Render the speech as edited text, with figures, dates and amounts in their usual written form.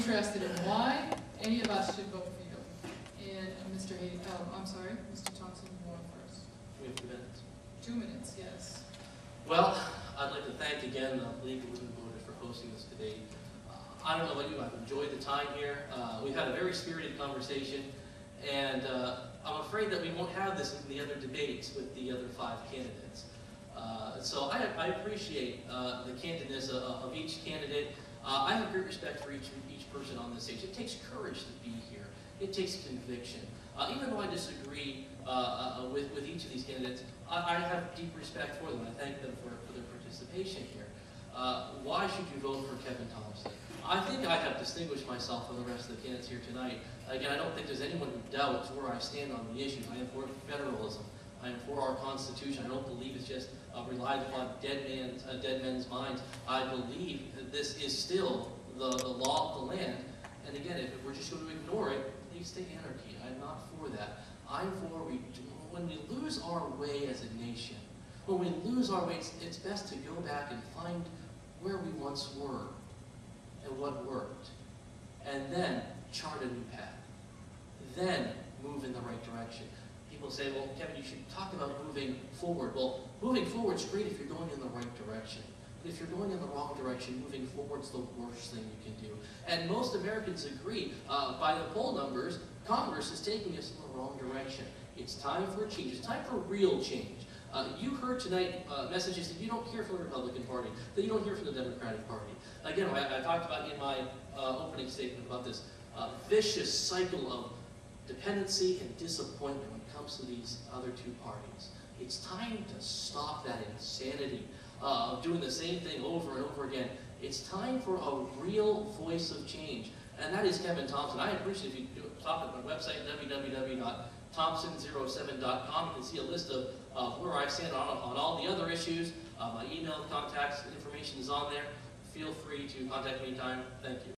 interested in why any of us should vote for you. And Mr. Hay, I'm sorry, Mr. Thompson, you want first. We have 2 minutes. 2 minutes, yes. Well, I'd like to thank again the League of Women Voters for hosting this today. I don't know about you, I've enjoyed the time here. We've had a very spirited conversation, and I'm afraid that we won't have this in the other debates with the other 5 candidates. So I appreciate the candidness of each candidate. I have great respect for each person on this stage. It takes courage to be here. It takes conviction. Even though I disagree with each of these candidates, I have deep respect for them. I thank them for their participation here. Why should you vote for Kevin Thompson? I think I have distinguished myself from the rest of the candidates here tonight. Again, I don't think there's anyone who doubts where I stand on the issue. I am for federalism. I am for our Constitution. I don't believe it's just relied upon dead men's minds. I believe that this is still the law of the land. And again, if we're just going to ignore it, it leads to anarchy. I'm not for that. I'm for when we lose our way as a nation, when we lose our way, it's best to go back and find where we once were and what worked, and then chart a new path, then move in the right direction. People say, well, Kevin, you should talk about moving forward. Well, moving forward is great if you're going in the right direction. But if you're going in the wrong direction, moving forward's the worst thing you can do. And most Americans agree, by the poll numbers, Congress is taking us in the wrong direction. It's time for a change. It's time for real change. You heard tonight messages that you don't hear from the Republican Party, that you don't hear from the Democratic Party. Again, I talked about in my opening statement about this vicious cycle of dependency and disappointment when it comes to these other 2 parties. It's time to stop that insanity of doing the same thing over and over again. It's time for a real voice of change, and that is Kevin Thompson. I appreciate if you stop at my website, www.thompson07.com. You can see a list of where I stand on all the other issues. My email contacts information is on there. Feel free to contact me anytime. Thank you.